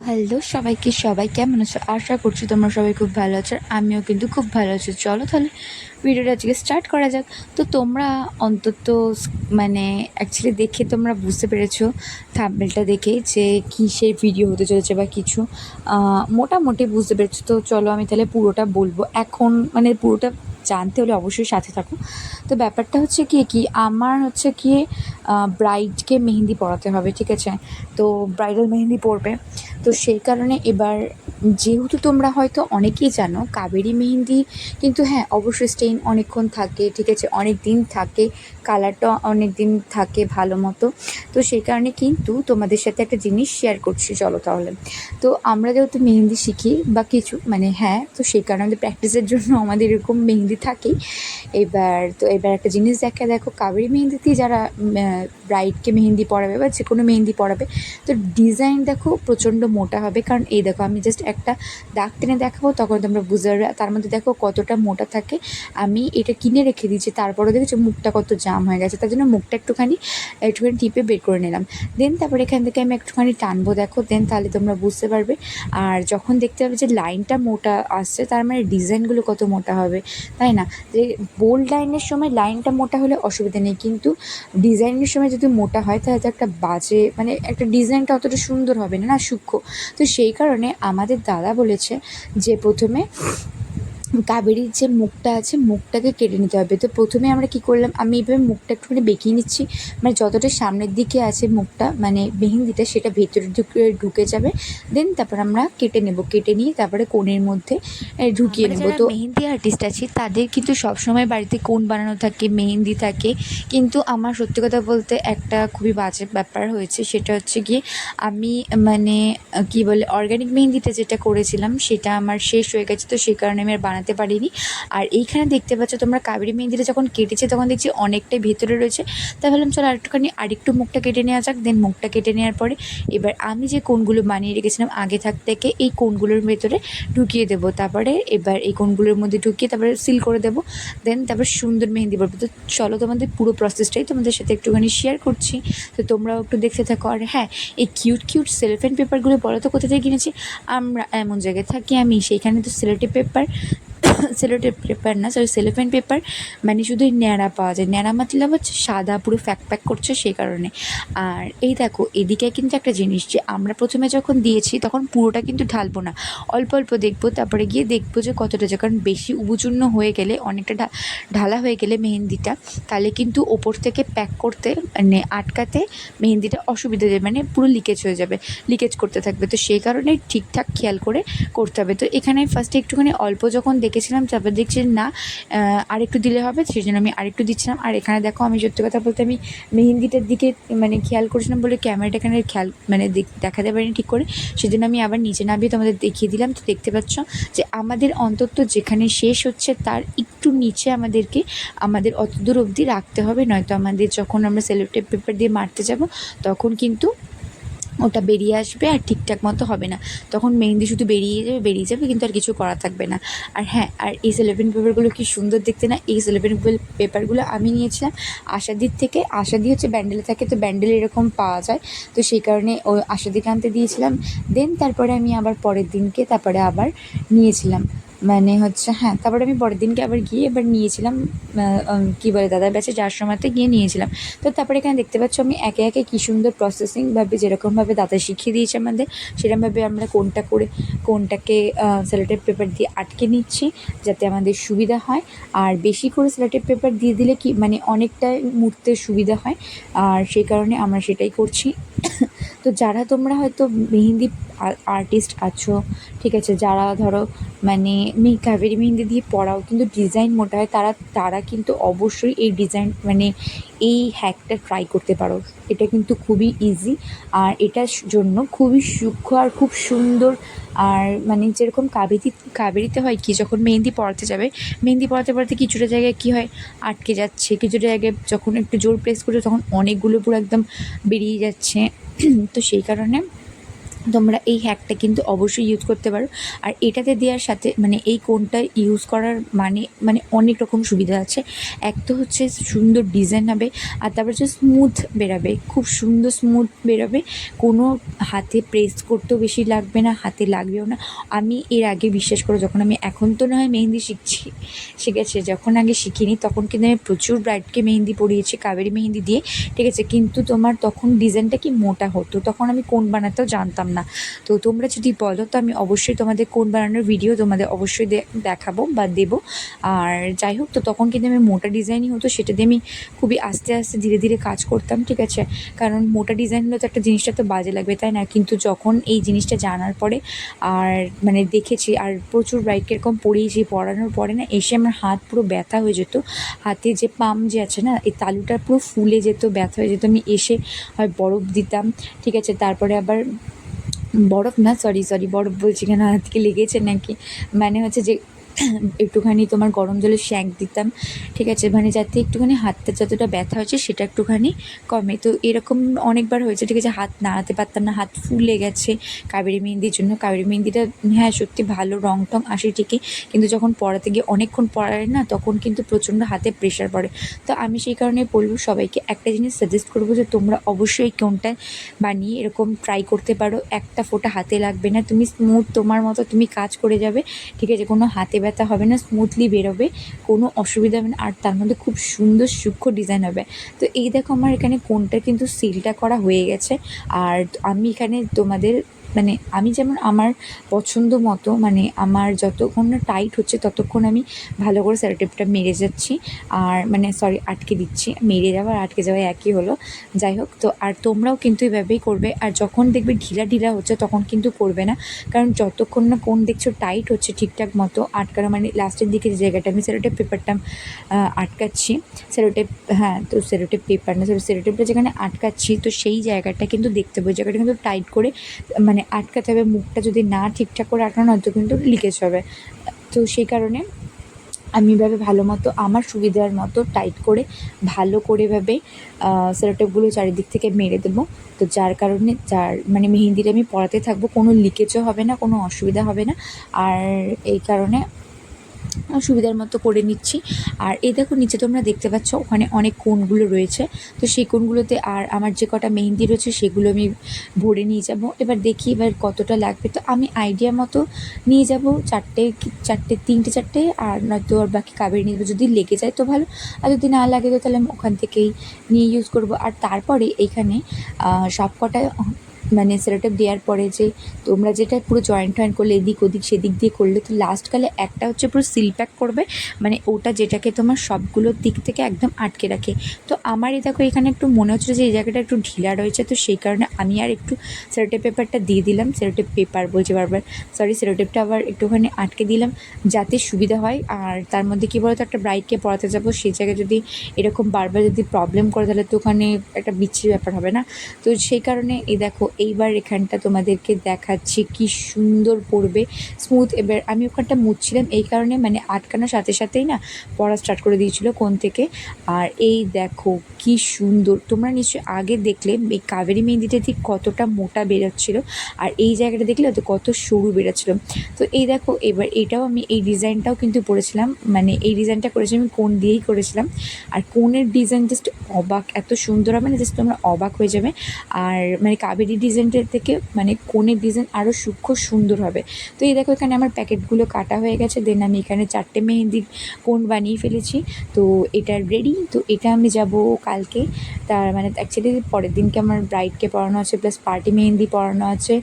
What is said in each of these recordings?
Hello সবাইকে, সবাই কেমন আছো? আশা করছি তোমরা সবাই খুব ভালো আছো। আর আমিও কিন্তু খুব ভালো আছি। চলো তাহলে ভিডিওটা আজকে স্টার্ট করা যাক। তো তোমরা অন্তত মানে অ্যাকচুয়ালি দেখে তোমরা বুঝতে পেরেছো থাম্বনেলটা দেখে যে কিসের ভিডিও হতে চলেছে বা কিছু মোটামুটি বুঝতে পেরেছো। তো চলো আমি তাহলে পুরোটা বলবো এখন, মানে পুরোটা জানতে হলে অবশ্যই সাথে থাকো। তো ব্যাপারটা হচ্ছে কি আমার হচ্ছে কি ব্রাইডকে মেহেন্দি পরাতে হবে, ঠিক আছে? তো ব্রাইডাল মেহেন্দি পরবে। তো সেই কারণে এবার যেহেতু তোমরা হয়তো অনেকেই জানো কাবেরি মেহেন্দি কিন্তু হ্যাঁ অবশ্যই স্টেইন অনেকক্ষণ থাকে, ঠিক আছে, অনেক দিন থাকে, কালারটা অনেক দিন থাকে ভালো মতো। তো সেই কারণে কিন্তু তোমাদের সাথে একটা জিনিস শেয়ার করছি, চলো তাহলে। তো আমরা যেহেতু মেহেন্দি শিখি বা কিছু মানে হ্যাঁ, তো সেই কারণে আমাদের প্র্যাকটিসের জন্য আমাদের এরকম মেহেন্দি থাকেই। এবার একটা জিনিস দেখো কাবেরি মেহেন্দিতে যারা ব্রাইডকে মেহেন্দি পরাবে বা যে কোনো মেহেন্দি পরাবে, তো ডিজাইন দেখো প্রচণ্ড মোটা হবে। কারণ এই দেখো আমি জাস্ট একটা দাগ টেনে দেখাবো, তখন তোমরা বুঝতে পারবে। তার মধ্যে দেখো কতটা মোটা থাকে। আমি এটা কিনে রেখে দিয়েছি, তারপরে দেখেছি মুখটা কত জাম হয়ে গেছে, তার জন্য মুখটা একটুখানি টিপে বের করে নিলাম। দেন তারপরে এখান থেকে আমি একটুখানি টানবো, দেখো, দেন তাহলে তোমরা বুঝতে পারবে। আর যখন দেখতে পাবে যে লাইনটা মোটা আসছে, তার মানে ডিজাইনগুলো কত মোটা হবে, তাই না? যে বোল্ড লাইনের সময় লাইনটা মোটা হলে অসুবিধা নেই, কিন্তু ডিজাইনের সময় যদি মোটা হয় তাহলে তো একটা বাজে, মানে একটা ডিজাইনটা অতটা সুন্দর হবে না, না সূক্ষ্ম। তো সেই কারণে আমাদের দাদা বলেছে যে প্রথমে কাবেরীর যে মুখটা আছে মুখটাকে কেটে নিতে হবে। তো প্রথমে আমরা কি করলাম, আমি এইভাবে মুখটা একটুখানি বেঁকিয়ে নিচ্ছি, মানে যতটা সামনের দিকে আছে মুখটা, মানে মেহেন্দিটা, সেটা ভেতরে ঢুকে যাবে। দেন তারপর আমরা কেটে নেব, কেটে নিয়ে তারপরে কোণের মধ্যে ঢুকিয়ে নেব। তো মেহেন্দি আর্টিস্ট আছে তাদের কিন্তু সবসময় বাড়িতে কোণ বানানো থাকে, মেহেন্দি থাকে। কিন্তু আমার সত্যি কথা বলতে একটা খুবই বাজে ব্যাপার হয়েছে, সেটা হচ্ছে গিয়ে আমি মানে কি বলে অর্গ্যানিক মেহেন্দিটা যেটা করেছিলাম সেটা আমার শেষ হয়ে গেছে। তো সেই কারণে আমি আর বানাতে পারিনি। আর এইখানে দেখতে পাচ্ছ তোমরা কাবেরি মেহেন্দিটা যখন কেটেছে তখন দেখছি অনেকটাই ভেতরে রয়েছে। তাই ভাবলাম চলো আরেকটু মুখটা কেটে নেওয়া যাক। দেন মুখটা কেটে নেওয়ার পরে এবার আমি যে কোণগুলো বানিয়ে রেখেছিলাম আগে থেকে এই কোণগুলোর ভেতরে ঢুকিয়ে দেবো। তারপরে এবার এই কোণগুলোর মধ্যে ঢুকিয়ে তারপরে সিল করে দেবো। দেন তারপর সুন্দর মেহেন্দি পড়বে। তো চলো তোমাদের পুরো প্রসেসটাই তোমাদের সাথে একটুখানি শেয়ার করছি, তো তোমরাও একটু দেখতে থাকো। আর হ্যাঁ, এই কিউট সেলোফেন পেপারগুলো বলো তো কোথা থেকে কিনেছি? আমরা এমন জায়গায় থাকি আমি, সেইখানে তো সেলোটেপ পেপার না, সরি, সেলোফেন পেপার মানে শুধুই ন্যাড়া পাওয়া যায়। ন্যাড়া মতলব হচ্ছে সাদা, পুরো প্যাক করছে, সেই কারণে। আর এই দেখো এদিকে কিন্তু একটা জিনিস, যে আমরা প্রথমে যখন দিয়েছি তখন পুরোটা কিন্তু ঢালবো না, অল্প অল্প দেখবো, তারপরে গিয়ে দেখবো যে কতটা যায়। কারণ বেশি উবুচূর্ণ হয়ে গেলে, অনেকটা ঢালা হয়ে গেলে মেহেন্দিটা, তাহলে কিন্তু ওপর থেকে প্যাক করতে মানে আটকাতে মেহেন্দিটা অসুবিধা দেবে, মানে পুরো লিকেজ হয়ে যাবে, লিকেজ করতে থাকবে। তো সেই কারণে ঠিকঠাক খেয়াল করে করতে হবে। তো এখানে ফার্স্টে একটুখানি অল্প যখন দেখেছিলাম, তারপর দেখছি না আরেকটু দিলে হবে, সেই জন্য আমি আরেকটু দিচ্ছিলাম। আর এখানে দেখো আমি সত্যি কথা বলতে আমি মেহেন্দিটার দিকে মানে খেয়াল করেছিলাম বলে ক্যামেরাটা এখানে খেয়াল মানে দেখাতে পারিনি ঠিক করে, সেজন্য আমি আবার নিচে নামিয়ে তোমাদের দেখিয়ে দিলাম। তো দেখতে পাচ্ছ যে আমাদের অন্তত যেখানে শেষ হচ্ছে তার একটু নিচে আমাদের অত দূর অবধি রাখতে হবে, নয়তো আমাদের যখন আমরা সেলোটেপ পেপার দিয়ে মারতে যাব তখন কিন্তু ওটা বেরিয়ে আসবে আর ঠিকঠাক মতো হবে না। তখন মেহেন্দি শুধু বেরিয়ে যাবে কিন্তু আর কিছু করা থাকবে না। আর হ্যাঁ, আর এই সেলোফেন পেপারগুলো কি সুন্দর দেখতে না? এই সেলোফেন পেপারগুলো আমি নিয়েছিলাম আশাদির থেকে। আশাদি হচ্ছে ব্যান্ডেলে থাকে, তো ব্যান্ডেলে এরকম পাওয়া যায়, তো সেই কারণে ওই আশাদিকে আনতে দিয়েছিলাম। দেন তারপরে আমি আবার পরের দিনকে তারপরে আবার নিয়েছিলাম, মানে হচ্ছে হ্যাঁ, তারপরে আমি পরের দিনকে আবার গিয়ে এবার নিয়েছিলাম, কী বলে দাদার ব্যাচে যাওয়ার সময়তে গিয়ে নিয়েছিলাম। তো তারপরে এখানে দেখতে পাচ্ছ আমি একে একে কী সুন্দর প্রসেসিংভাবে যেরকমভাবে দাদা শিখিয়ে দিয়েছে আমাদের, সেরকমভাবে আমরা কোনটাকে সেলোটেপ পেপার দিয়ে আটকে নিচ্ছি যাতে আমাদের সুবিধা হয়। আর বেশি করে সেলোটেপ পেপার দিয়ে দিলে কি মানে অনেকটাই মুড়তে সুবিধা হয়, আর সেই কারণে আমরা সেটাই করছি। তো যারা তোমরা হয়তো মেহেন্দি আর্টিস্ট আছো, ঠিক আছে, যারা ধরো মানে কাবেরি মেহেন্দি দিয়ে পড়াও কিন্তু ডিজাইন মোটা হয়, তারা কিন্তু অবশ্যই এই ডিজাইন মানে এই হ্যাকটা ট্রাই করতে পারো। এটা কিন্তু খুবই ইজি, আর এটার জন্য খুবই সূক্ষ্ম আর খুব সুন্দর। আর মানে যেরকম কাবেরিতে হয় কি, যখন মেহেন্দি পড়াতে কিছুটা জায়গায় কী হয়, আটকে যাচ্ছে, কিছুটা জায়গায় যখন একটু জোর প্রেস করছে তখন অনেকগুলো পুরো একদম বেরিয়ে যাচ্ছে। তো সেই কারণে তোমরা এই হ্যাকটা কিন্তু অবশ্যই ইউজ করতে পারো। আর এটাতে দেওয়ার সাথে মানে এই কোনটা ইউজ করার মানে অনেক রকম সুবিধা আছে। এক তো হচ্ছে সুন্দর ডিজাইন হবে, আর তারপর হচ্ছে স্মুথ বেরাবে, খুব সুন্দর স্মুথ বেরাবে, কোনো হাতে প্রেস করতেও বেশি লাগবে না, হাতে লাগবেও না। আমি এর আগে বিশ্বাস করো যখন আমি এখন তো না হয় মেহেন্দি শিখেছি, যখন আগে শিখিনি তখন কিন্তু আমি প্রচুর ব্রাইডকে মেহেন্দি পরিয়েছি কাবেরি মেহেন্দি দিয়ে, ঠিক আছে, কিন্তু তোমার তখন ডিজাইনটা কি মোটা হতো, তখন আমি কোন বানাতেও জানতাম না। তো তোমরা যদি বলো তো আমি অবশ্যই তোমাদের কোন বানানোর ভিডিও তোমাদের অবশ্যই দেখাবো বা দেবো। আর যাই হোক, তো তখন কিন্তু আমি মোটা ডিজাইনই হতো, সেটা দিয়ে আমি খুবই আস্তে আস্তে ধীরে ধীরে কাজ করতাম, ঠিক আছে, কারণ মোটা ডিজাইন হলে তো একটা জিনিসটা তো বাজে লাগবে, তাই না? কিন্তু যখন এই জিনিসটা জানার পরে আর মানে দেখেছি, আর প্রচুর ব্রাইডকে এরকম পরিয়েছি, পরানোর পরে না এসে আমার হাত পুরো ব্যথা হয়ে যেত, হাতে যে পাম যে আছে না, এই তালুটা পুরো ফুলে যেত, ব্যথা হয়ে যেত। আমি এসে হয় বরফ দিতাম, ঠিক আছে, তারপরে আবার বরফ না, সরি বরফ বলছি কেন, হাতকে লেগেছে নাকি, মানে হচ্ছে যে একটুখানি তোমার গরম জলে সেঁক দিতাম, ঠিক আছে, মানে যাতে একটুখানি হাতটা যতটা ব্যথা হয়েছে সেটা একটুখানি কমে। তো এরকম অনেকবার হয়েছে, ঠিক আছে, হাত নাড়াতে পারতাম না, হাত ফুলে গেছে কাবেরি মেহেন্দির জন্য। কাবেরি মেহেন্দিটা হ্যাঁ সত্যি ভালো রং টং আসে ঠিকই, কিন্তু যখন পড়াতে গিয়ে অনেকক্ষণ পড়ায় না, তখন কিন্তু প্রচণ্ড হাতে প্রেশার পড়ে। তো আমি সেই কারণে বলবো সবাইকে, একটা জিনিস সাজেস্ট করবো যে তোমরা অবশ্যই কোনটা বানিয়ে এরকম ট্রাই করতে পারো, একটা ফোঁটা হাতে লাগবে না, তুমি স্মুথ তোমার মতো তুমি কাজ করে যাবে, ঠিক আছে, কোনো হাতে ব্যথা হবে না, স্মুথলি বেরোবে, কোনো অসুবিধা হবে না, আর তার মধ্যে খুব সুন্দর সূক্ষ্ম ডিজাইন হবে। তো এই দেখো আমার এখানে কোনটা কিন্তু সিলটা করা হয়ে গেছে। আর আমি এখানে তোমাদের মানে আমি যেমন আমার পছন্দ মতো মানে আমার যতক্ষণ না টাইট হচ্ছে ততক্ষণ আমি ভালো করে সেলোটেপটা মেরে যাচ্ছি, আর মানে সরি আটকে দিচ্ছি, মেরে যাওয়া আর আটকে যাওয়া একই হলো। যাই হোক, তো আর তোমরাও কিন্তু এভাবেই করবে, আর যখন দেখবে ঢিলা ঢিলা হচ্ছে তখন কিন্তু করবে না, কারণ যতক্ষণ না কোন দেখছো টাইট হচ্ছে ঠিকঠাক মতো আটকানো, মানে লাস্টের দিকে যে জায়গাটা আমি সেলোটেপ পেপারটা আটকাচ্ছি, সেলোটেপ, হ্যাঁ তো সেলোটেপ পেপার না, সেলোটেপটা যেখানে আটকাচ্ছি, তো সেই জায়গাটা কিন্তু দেখতে হবে, জায়গাটা কিন্তু টাইট করে মানে আটকাতে হবে, মুখটা যদি না ঠিকঠাক করে আটকানো হয়তো কিন্তু লিকেজ হবে। তো সেই কারণে আমি এভাবে ভালো মতো আমার সুবিধার মতো টাইট করে ভালো করে এভাবে সেলোটেপগুলো চারিদিক থেকে মেরে দেবো। তো যার কারণে মানে মেহেন্দিটা আমি পরাতে থাকবো, কোনো লিকেজও হবে না, কোনো অসুবিধা হবে না। আর এই কারণে সুবিধার মতো করে নিচ্ছি। আর এই দেখো নিচে তোমরা দেখতে পাচ্ছ ওখানে অনেক কোণগুলো রয়েছে, তো সেই কোণগুলোতে আর আমার যে কটা মেহেন্দি রয়েছে সেগুলো আমি ভরে নিয়ে যাব। এবার দেখি এবার কতটা লাগবে, তো আমি আইডিয়া মতো নিয়ে যাব তিনটে চারটে, আর নয়তো আর বাকি কাবেরি নিয়ে যাবো, যদি লেগে যায় তো ভালো, আর যদি না লাগে তো তাহলে আমি ওখান থেকেই নিয়ে ইউজ করব। আর তারপরে এইখানে সব কটা মানে সেলোটেপ দেওয়ার পরে যে তোমরা যেটা পুরো জয়েন্ট করলে এদিক ওদিক সেদিক দিয়ে করলে, তো লাস্টকালে একটা হচ্ছে পুরো সিল প্যাক করবে, মানে ওটা যেটাকে তোমার সবগুলোর দিক থেকে একদম আটকে রাখে। তো আমার এই দেখো এখানে একটু মনে হচ্ছে যে এই জায়গাটা একটু ঢিলা রয়েছে, তো সেই কারণে আমি আর একটু সেলোটেপ পেপারটা দিয়ে দিলাম, সেলোটেপ পেপার বলছি বারবার, সরি সেলোটেপটা আবার একটুখানি আটকে দিলাম যাতে সুবিধা হয়। আর তার মধ্যে কী বলতো, একটা ব্রাইডকে পড়াতে যাবো, সেই জায়গায় যদি এরকম বারবার যদি প্রবলেম করে তাহলে তো ওখানে একটা বিচ্ছিরি ব্যাপার হবে না। তো সেই কারণে এই দেখো এইবার এখানটা তোমাদেরকে দেখাচ্ছি কি সুন্দর পড়বে স্মুথ। এবার আমি ওখানটা মুছছিলাম এই কারণে মানে আটকানোর সাথে সাথেই না পড়া স্টার্ট করে দিয়েছিলো কোন থেকে। আর এই দেখো কি সুন্দর, তোমরা নিশ্চয়ই আগে দেখলে এই কাবেরি মেহেন্দিটা ঠিক কতটা মোটা বেরোচ্ছিলো, আর এই জায়গাটা দেখলে তো কত সরু বেরোচ্ছিলো। তো এই দেখো এবার এটাও আমি এই ডিজাইনটাও কিন্তু পরেছিলাম, মানে এই ডিজাইনটা করেছিলাম আমি কোন দিয়েই করেছিলাম, আর কোনের ডিজাইন জাস্ট অবাক, এত সুন্দর হবে না জাস্ট তোমরা অবাক হয়ে যাবে। আর মানে কাবেরি ডিজাইনটার থেকে মানে কোণের ডিজাইন আরও সূক্ষ্ম সুন্দর হবে। তো এই দেখো এখানে আমার প্যাকেটগুলো কাটা হয়ে গেছে, দেন আমি এখানে 4টে মেহেন্দির কোণ বানিয়ে ফেলেছি। তো এটা রেডি, তো এটা আমি যাব কালকে, তার মানে অ্যাকচুয়ালি পরের দিনকে আমার ব্রাইডকে পরানো আছে প্লাস পার্টি মেহেন্দি পরানো আছে।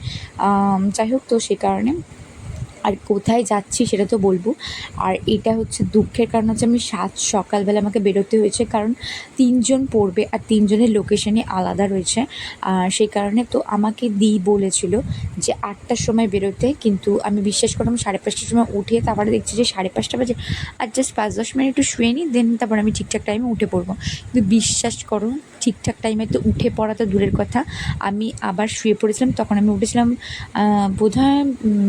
যাই হোক, তো সে কারণে আর কোথায় যাচ্ছি সেটা তো বলবো। আর এটা হচ্ছে দুঃখের কারণ হচ্ছে আমি সকালবেলা আমাকে বেরোতে হয়েছে, কারণ 3জন পড়বে আর 3জনের লোকেশানই আলাদা রয়েছে। সেই কারণে তো আমাকে বলেছিল যে 8টার সময় বেরোতে, কিন্তু আমি বিশ্বাস করলাম 5:30টার সময় উঠে তারপরে দেখছি যে 5:30 বাজে, আর জাস্ট 5-10 মিনিট একটু শুয়ে নিই, দেন তারপর আমি ঠিকঠাক টাইমে উঠে পড়বো। কিন্তু বিশ্বাস করো ঠিকঠাক টাইমে তো উঠে পড়া তো দূরের কথা, আমি আবার শুয়ে পড়েছিলাম, তখন আমি উঠেছিলাম বোধহয়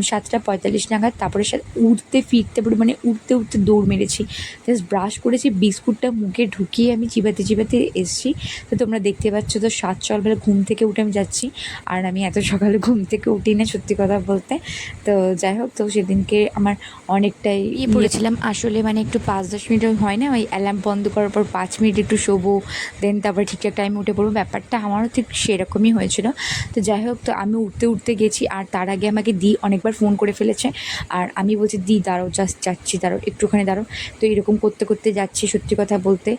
7:45 নাগাদ, তারপরে উঠতে ফিরতে মানে উঠতে উঠতে দৌড় মেরেছি। জাস্ট ব্রাশ করেছি, বিস্কুটটা মুখে ঢুকিয়ে আমি চিবাতে চিবাতে এসেছি। তো তোমরা দেখতে পাচ্ছ তো 7 সকালবেলা ঘুম থেকে উঠে আমি যাচ্ছি। আর আমি এত সকালে ঘুম থেকে উঠি না সত্যি কথা বলতে। তো যাই হোক, তো সেদিনকে আমার অনেকটাই পড়েছিলাম আসলে, মানে একটু 5-10 মিনিট হয় না, ওই অ্যালার্ম বন্ধ করার পর 5 মিনিট একটু শোবো, দেন তারপরে ঠিকঠাক টাইমে উঠে পড়বো, ব্যাপারটা আমারও ঠিক সেরকমই হয়েছিল। তো যাই হোক, তো আমি উঠতে উঠতে গেছি, আর তার আগে আমাকে দি অনেকবার ফোন করে ফেলেছে। আর আমি বলছি, দি দাঁড়াও, জাস্ট যাচ্ছি, দাঁড়াও একটুখানি দাঁড়াও। তো এরকম করতে করতে যাচ্ছি সত্যি কথা বলতে।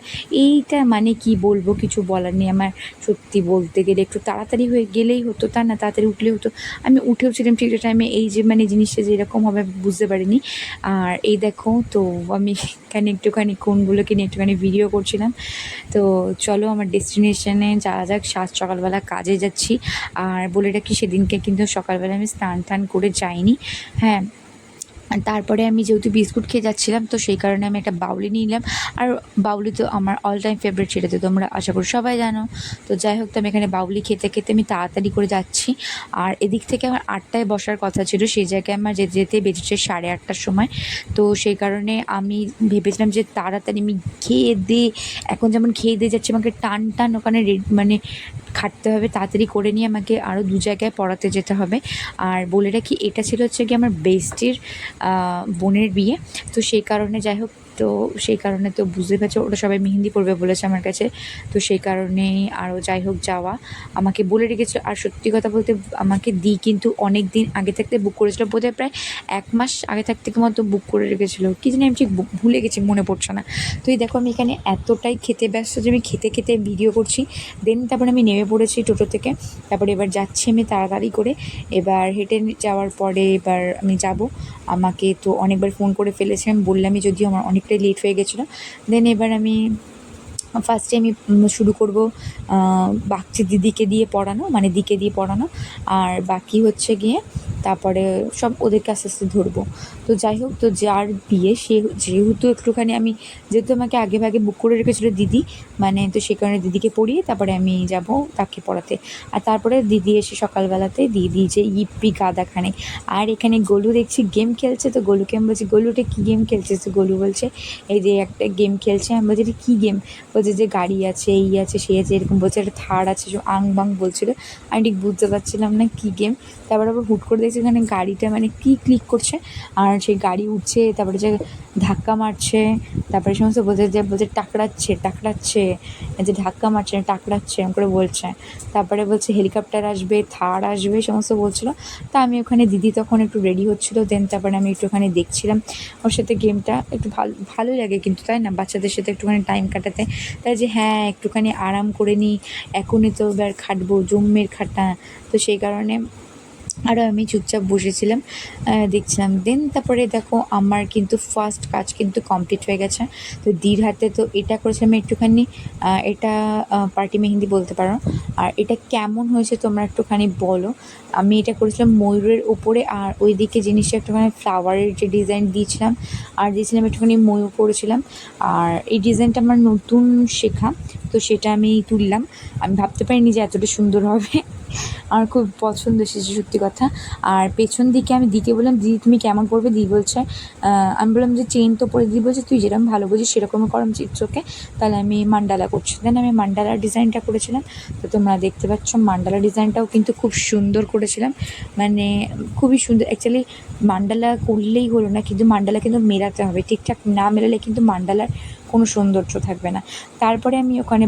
এইটা মানে কি বলবো, কিছু বলার নেই আমার। সত্যি বলতে গেলে একটু তাড়াতাড়ি হয়ে গেলেই হতো, তা না তাড়াতাড়ি উঠলে হতো। আমি উঠেও ছিলাম ঠিক টাইমে, এই যে মানে জিনিসটা যে এরকম হবে বুঝতে পারিনি। আর এই দেখো, তো আমি এখানে একটুখানি কোনগুলোকে নিয়ে একটুখানি ভিডিও করছিলাম। তো চলো আমার ডেস্টিনেশনে যাওয়া যাক। সকালবেলা কাজে যাচ্ছি। আর বলে রাখি, সেদিনকে কিন্তু সকালবেলা আমি স্নান টান করে যাইনি। হ্যাঁ, আর তারপরে আমি যেহেতু বিস্কুট খেয়ে যাচ্ছিলাম, তো সেই কারণে আমি একটা বাউলি নিলাম। আর বাউলি তো আমার অল টাইম ফেভারিট, সেটা তো তোমরা আশা করি সবাই জানো। তো যাই হোক, তো আমি এখানে বাউলি খেতে খেতে আমি তাড়াতাড়ি করে যাচ্ছি। আর এদিক থেকে আমার 8টায় বসার কথা ছিল, সেই জায়গায় আমার যেতে যেতে বেজেছে 8:30টার সময়। তো সেই কারণে আমি ভেবেছিলাম যে তাড়াতাড়ি আমি খেয়ে দিয়ে, এখন যেমন খেয়ে দিয়ে যাচ্ছি, আমাকে টান টান ওখানে মানে খাটতে হবে, তাড়াতাড়ি করে নিয়ে আমাকে আরও 2 জায়গায় পড়াতে যেতে হবে। আর বলে রাখি, এটা ছিল হচ্ছে গিয়ে আমার বেস্টির বোনের বিয়ে। তো সেই কারণে যাই হোক, তো সেই কারণে তো বুঝতে পারছো, ওরা সবাই মেহেন্দি পড়বে বলেছে আমার কাছে। তো সেই কারণেই আরও যাই হোক যাওয়া আমাকে বলে রেখেছিল। আর সত্যি কথা বলতে, আমাকে কিন্তু অনেক দিন আগে থাকতে বুক করেছিল, বোধহয় প্রায় 1 মাস আগে থাকতে মতো বুক করে রেখেছিলো, কি জানি আমি ঠিক ভুলে গেছি, মনে পড়ছে না। তো এই দেখো, আমি এখানে এতটাই খেতে ব্যস্ত যে আমি খেতে খেতে ভিডিও করছি। দেন তারপরে আমি নেমে পড়েছি টোটো থেকে। তারপরে এবার যাচ্ছি আমি তাড়াতাড়ি করে। এবার হেঁটে যাওয়ার পরে এবার আমি যাব। আমাকে তো অনেকবার ফোন করে ফেলেছে, আমি বললামই যদিও আমার অনেকটাই লেট হয়ে গেছিলো। দেন এবার আমি ফার্স্টে আমি শুরু করব বাচ্চা দিদিকে দিয়ে পড়ানো, মানে দিকে দিয়ে পড়ানো। আর বাকি হচ্ছে গিয়ে তারপরে সব ওদেরকে আস্তে আস্তে ধরবো। তো যাই হোক, তো যার বিয়ে সে যেহেতু একটুখানি আমি, যেহেতু আমাকে আগে ভাগে বুক করে রেখেছিলো দিদি, মানে তো সে কারণে দিদিকে পড়িয়ে তারপরে আমি যাব তাকে পড়াতে। আর তারপরে দিদি এসে সকালবেলাতে দিদি যে ইপ্পি গাদাখানে। আর এখানে গোলু দেখছি গেম খেলছে। তো গোলুকে আমি বলছি, গোলুটা কী গেম খেলছিস? তো গোলু বলছে এই যে একটা গেম খেলছে। আমি বলছি, এটা কী গেম? বলছে যে গাড়ি আছে, এই আছে, সেই আছে, এরকম বলছে, একটা থার আছে, সব আং বাং বলছিলো। আমি ঠিক বুঝতে পারছিলাম না কী গেম। তারপর আবার হুট করে দেখছি এখানে গাড়িটা মানে কী ক্লিক করছে, আর সেই গাড়ি উঠছে, তারপরে যে ধাক্কা মারছে, তারপরে সমস্ত বলছে টাকরাচ্ছে টাকরাচ্ছে, যে ধাক্কা মারছে না টাকরাচ্ছে এরকম করে বলছে। তারপরে বলছে হেলিকপ্টার আসবে, থার আসবে, সমস্ত বলছিলো। তা আমি ওখানে, দিদি তখন একটু রেডি হচ্ছিলো। দেন তারপরে আমি একটুখানি দেখছিলাম ওর সাথে গেমটা। একটু ভালোই লাগে কিন্তু, তাই না, বাচ্চাদের সাথে একটুখানি টাইম কাটাতে। তাই যে হ্যাঁ, একটুখানি আরাম করে নিই, এখনই তো এবার খাটবো, জম্মের খাটা। তো সেই কারণে আরও আমি চুপচাপ বসেছিলাম, দেখছিলাম। দেন তারপরে দেখো, আমার কিন্তু ফার্স্ট কাজ কিন্তু কমপ্লিট হয়ে গেছে। তো দির হাতে তো এটা করেছিলাম একটুখানি, এটা পার্টি মেহেন্দি বলতে পারো। আর এটা কেমন হয়েছে তোমরা একটুখানি বলো। আমি এটা করেছিলাম ময়ূরের ওপরে, আর ওই দিকে জিনিসটা একটুখানি ফ্লাওয়ারের যে ডিজাইন দিয়েছিলাম, আর দিয়েছিলাম একটুখানি ময়ূর করেছিলাম। আর এই ডিজাইনটা আমার নতুন শেখা, তো সেটা আমি তুললাম। আমি ভাবতে পারিনি যে এতটা সুন্দর হবে। আমার খুব পছন্দ এসেছে সত্যি কথা। আর পেছন দিকে আমি দিকে বললাম, দিদি তুমি কেমন করবে? দিদি বলছে, আমি বললাম যে চেইন তো পরে। দিদি বলছে তুই যেরকম ভালো বুঝিস সেরকমই কর, চিত্রকে। তাহলে আমি মান্ডালা করছি। দেন আমি মান্ডালা ডিজাইনটা করেছিলাম। তো তোমরা দেখতে পাচ্ছ মান্ডালা ডিজাইনটাও কিন্তু খুব সুন্দর করেছিলাম, মানে খুবই সুন্দর। অ্যাকচুয়ালি মান্ডালা করলেই হলো না, কিন্তু মান্ডালা কিন্তু মেলাতে হবে, ঠিকঠাক না মেলালে কিন্তু মান্ডালার কোনো সৌন্দর্য থাকবে না। তারপরে আমি ওখানে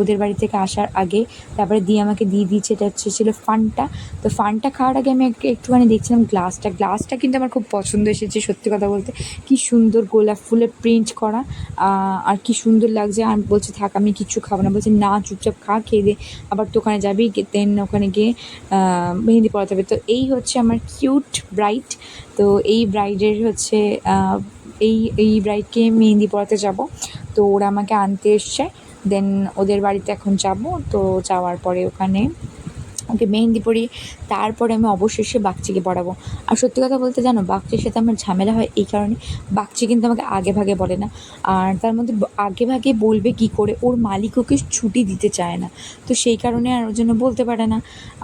ওদের বাড়ি থেকে আসার আগে তারপরে দিয়ে আমাকে দিয়ে দিয়েছে, এটা হচ্ছে ছিল ফান্টা। তো ফান্টা খাওয়ার আগে আমি একটুখানি দেখছিলাম গ্লাসটা কিন্তু আমার খুব পছন্দ এসেছে সত্যি কথা বলতে। কি সুন্দর গোলাপ ফুলের প্রিন্ট করা, আর কি সুন্দর লাগছে। আর বলছে থাক আমি কিচ্ছু খাবো না, বলছে না চুপচাপ খা, খেয়ে দে, আবার তো ওখানে যাবি, দেন ওখানে গিয়ে মেহেন্দি পড়াতে হবে। তো এই হচ্ছে আমার কিউট ব্রাইড। তো এই ব্রাইডের হচ্ছে এই ব্রাইডকে মেহেন্দি পড়াতে যাব। তো ওরা আমাকে আনতে এসছে। দেন ওদের বাড়িতে এখন যাব। তো যাওয়ার পরে ওখানে ওকে মেহেন্দি পরিয়ে তারপরে আমি অবশেষে বাগচিকে পড়াবো। আর সত্যি কথা বলতে জানো, বাগচির সাথে আমার ঝামেলা হয় এই কারণে, বাগচি কিন্তু আমাকে আগে ভাগে বলে না। আর তার মধ্যে আগে ভাগে বলবে কি করে, ওর মালিক ওকে ছুটি দিতে চায় না, তো সেই কারণে আর ওর জন্য বলতে পারে না।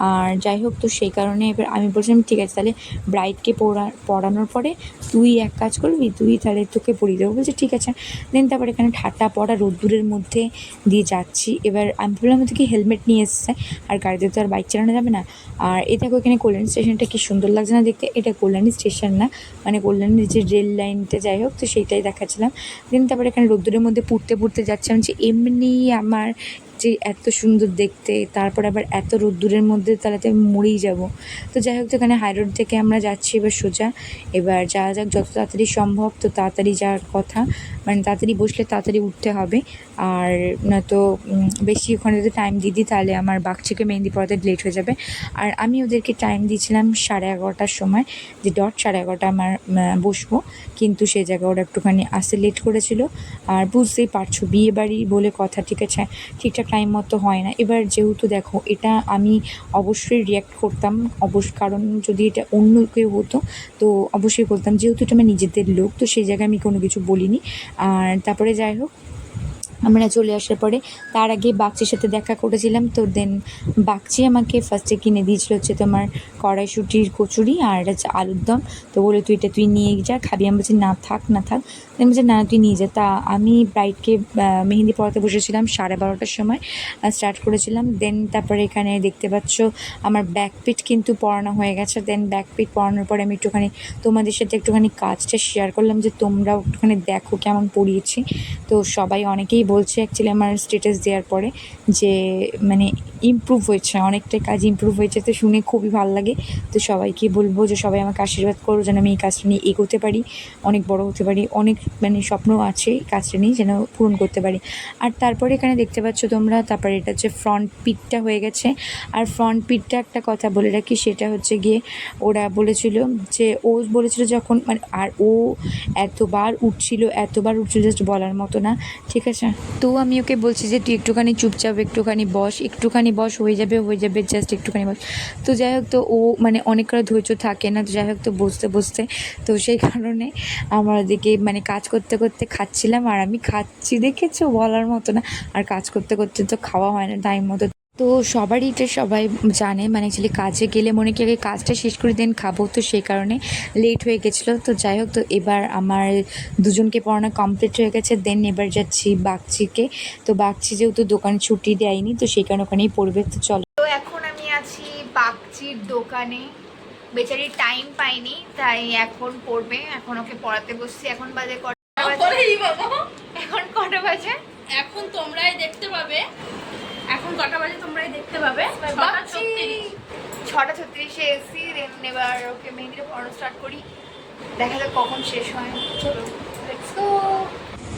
আর যাই হোক, তো সেই কারণে এবার আমি বলছিলাম ঠিক আছে তাহলে ব্রাইডকে পড়ানোর পরে তুই এক কাজ করবি, তুই তাহলে তোকে পড়িয়ে দেবো। বলছে ঠিক আছে। দেন তারপর এখানে ঠাট্টা পড়া রোদ্দুরের মধ্যে দিয়ে যাচ্ছি। এবার আমি ভাবলাম হচ্ছে কি হেলমেট নিয়ে এসছে, আর গাড়িতে তো আর বাইক চালানো যাবে না। আর এই দেখো এখানে কল্যাণী স্টেশনটা কি সুন্দর লাগছে না দেখতে। এটা কল্যাণী স্টেশন না, মানে কল্যাণীর যে রেল লাইনটা, যাই হোক, তো সেইটাই দেখাচ্ছিলাম। দেন তারপরে এখানে রোদ্দুরের মধ্যে পুড়তে যাচ্ছিলাম যে এমনি আমার যে এত সুন্দর দেখতে, তারপর আবার এত রোদ্দুরের মধ্যে, তাহলে তো আমি মরেই যাবো। তো যাই হোক, তো এখানে হাই রোড থেকে আমরা যাচ্ছি এবার সোজা। এবার যাওয়া যাক যত তাড়াতাড়ি সম্ভব, তো তাড়াতাড়ি যাওয়ার কথা, মানে তাড়াতাড়ি বসলে তাড়াতাড়ি উঠতে হবে। আর নয়তো বেশি ওখানে যদি টাইম দিয়ে দিই তাহলে আমার বাগচিকে মেহেন্দি পড়াতে লেট হয়ে যাবে। আর আমি ওদেরকে টাইম দিয়েছিলাম 11:30টার সময়, যে ডট 11:30 আমার বসবো, কিন্তু সেই জায়গায় ওরা একটুখানি আসতে লেট করেছিল। আর বুঝতেই পারছো বিয়ে বাড়ি বলে কথা, ঠিক আছে, ঠিকঠাক টাইম মতো হয় না। এবার যেহেতু দেখো এটা আমি অবশ্যই রিয়্যাক্ট করতাম, কারণ যদি এটা অন্য কেউ হতো তো অবশ্যই বলতাম, যেহেতু এটা আমার নিজেদের লোক, তো সেই জায়গায় আমি কোনো কিছু বলিনি। আর তারপরে যাই হোক, আমরা চলে আসার পরে তার আগে বাগচির সাথে দেখা করেছিলাম। তো দেন বাগচি আমাকে ফার্স্টে কিনে দিয়েছিল হচ্ছে তোমার কড়াইশুঁটির কচুরি আর হচ্ছে আলুর দম। তো বলে তুই নিয়ে যা, খাবি? আমি বলছি না থাক না থাক। আমি বলছি না তুই নিয়ে যা। তা আমি ব্রাইডকে মেহেন্দি পড়াতে বসেছিলাম 12:30টার সময় স্টার্ট করেছিলাম। দেন তারপরে এখানে দেখতে পাচ্ছ আমার ব্যাকপিট কিন্তু পড়ানো হয়ে গেছে। দেন ব্যাকপিট পড়ানোর পরে আমি একটুখানি তোমাদের সাথে একটুখানি কাজটা শেয়ার করলাম, যে তোমরাও একটুখানি দেখো কেমন পড়িয়েছি। তো সবাই অনেকেই বলছে অ্যাকচুয়ালি আমার স্ট্যাটাস দেওয়ার পরে যে মানে ইমপ্রুভ হয়েছে, অনেকটাই কাজ ইমপ্রুভ হয়েছে, তো শুনে খুবই ভালো লাগে। তো সবাইকে বলবো যে সবাই আমাকে আশীর্বাদ করো যেন আমি এই কাজটা নিয়ে এগোতে পারি, অনেক বড় হতে পারি। অনেক মানে স্বপ্ন আছে এই কাজটা নিয়ে যেন পূরণ করতে পারি। আর তারপরে এখানে দেখতে পাচ্ছ তোমরা, তারপরে এটা হচ্ছে ফ্রন্ট পিটটা হয়ে গেছে। আর ফ্রন্ট পিটটা একটা কথা বলে রাখি, সেটা হচ্ছে গিয়ে ওরা বলেছিল যে, ও বলেছিল যখন মানে, আর ও এতবার উঠছিল জাস্ট বলার মতো না, ঠিক আছে। তো আমি ওকে বলছি যে তুই একটুখানি চুপচাপ একটুখানি বস, হয়ে যাবে জাস্ট একটুখানি বস। তো যাই হোক, তো ও মানে অনেক করে ধৈর্য থাকে না, তো যাই হোক, তো বসতে তো সেই কারণে আমার ওদিকে মানে কাজ করতে খাচ্ছিলাম। আর আমি খাচ্ছি দেখেছো বলার মতো না, আর কাজ করতে তো খাওয়া হয় না টাইম মতো। তো সবারই এটা সবাই জানে, মানে অ্যাকচুয়ালি কাজে গেলে মনে কি আগে কাজটা শেষ করে দেন খাবো, তো সেই কারণে লেট হয়ে গেছিলো। তো যাই হোক, তো এবার আমার দুজনকে পড়ানো কমপ্লিট হয়ে গেছে। দেন এবার যাচ্ছি বাগচিকে। তো বাগচি যেহেতু দোকান ছুটি দেয়নি, তো সেই কারণে ওখানেই পড়বে। তো চলো, তো এখন আমি আছি বাগচির দোকানে, বেচারি টাইম পাইনি তাই এখন পড়বে। এখন ওকে পড়াতে বসছি। এখন বাজে কটা বাজে? এখন তোমরাই দেখতে পাবে। এখন কটা বাজে তোমরাই দেখতে পাবে। 6:36 এসি। এবার ওকে মেহেন্দিটা পড়ানো স্টার্ট করি, দেখা যাক কখন শেষ হয়। চলো লেটস গো।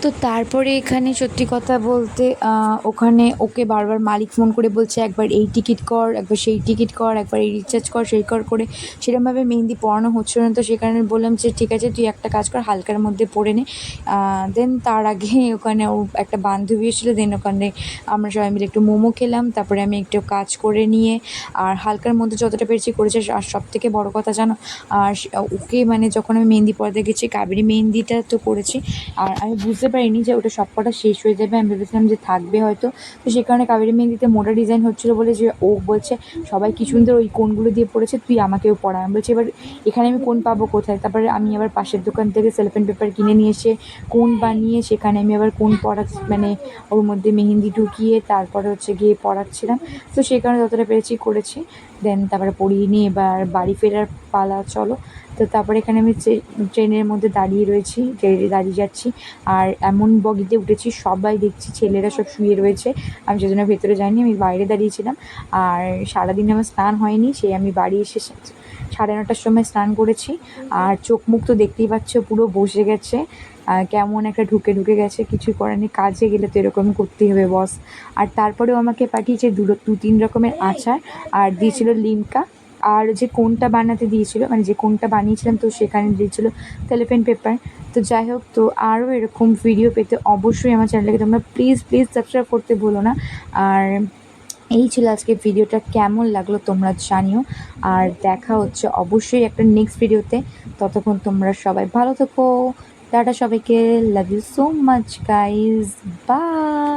তো তারপরে এখানে সত্যি কথা বলতে ওখানে ওকে বারবার মালিক ফোন করে বলছে একবার এই টিকিট কর, একবার সেই টিকিট কর, একবার এই রিচার্জ কর, সেই করে সেরকমভাবে মেহেন্দি পড়ানো হচ্ছিল না। তো সে কারণে বললাম যে ঠিক আছে তুই একটা কাজ কর, হালকার মধ্যে পড়ে নে। দেন তার আগে ওখানে ও একটা বান্ধবী এসেছিলো। দেন ওখানে আমরা সবাই মিলে একটু মোমো খেলাম। তারপরে আমি একটু কাজ করে নিয়ে আর হালকার মধ্যে যতটা পেরেছি করেছে। আর সবথেকে বড় কথা জানো, আর ওকে মানে যখন আমি মেহেন্দি পড়াতে গেছি, কাবেরি মেহেন্দিটা তো করেছি, আর আমি বুঝতে পারিনি যে ওটা সব কটা শেষ হয়ে যাবে। আমি ভেবেছিলাম যে থাকবে হয়তো। তো সেই কারণে কাবেরি মেহেন্দিতে মোটা ডিজাইন হচ্ছিলো বলে যে ও বলছে সবাই কি সুন্দর ওই কোনগুলো দিয়ে পড়েছে, তুই আমাকেও পড়া। আমি বলছি এবার এখানে আমি কোন পাবো কোথায়? তারপরে আমি আবার পাশের দোকান থেকে সেলফেন পেপার কিনে নিয়ে এসে কোন বানিয়ে সেখানে আমি আবার কোন মানে ওর মধ্যে মেহেন্দি ঢুকিয়ে তারপরে হচ্ছে গিয়ে পড়াচ্ছিলাম। তো সেই কারণে যতটা পেরেছি করেছি। দেন তারপরে পড়িয়ে নিয়ে এবার বাড়ি ফেরার পালা, চলো। তো তারপরে এখানে আমি ট্রেনের মধ্যে দাঁড়িয়ে রয়েছি, দাঁড়িয়ে যাচ্ছি। আর এমন বগিতে উঠেছি সবাই দেখছি ছেলেরা সব শুয়ে রয়েছে, আমি সেজন্য ভেতরে যাইনি, আমি বাইরে দাঁড়িয়েছিলাম। আর সারাদিন আমার স্নান হয়নি, সেই আমি বাড়ি এসে 9:30টার সময় স্নান করেছি। আর চোখ মুখ তো দেখতেই পাচ্ছ পুরো বসে গেছে, কেমন একটা ঢুকে গেছে। কিছুই করার নেই, কাজে গেলে তো এরকম করতেই হবে বস। আর তারপরেও আমাকে পাঠিয়েছে 2-3 রকমের আচার, আর দিয়েছিল লিমকা। আর যে কোনটা বানাতে দিয়েছিল, মানে যে কোনটা বানিয়েছিলাম, তো সেখানে দিয়েছিল সেলোফেন পেপার। তো যাই হোক, তো আরও এরকম ভিডিও পেতে অবশ্যই আমার চ্যানেলটাকে তোমরা প্লিজ সাবস্ক্রাইব করতে ভুলো না। আর এই ছিল আজকে ভিডিওটা, কেমন লাগলো তোমরা জানিও। আর দেখা হচ্ছে অবশ্যই একটা নেক্সট ভিডিওতে। ততক্ষণ তোমরা সবাই ভালো থেকো। টাটা সবাইকে, love you so much guys, by.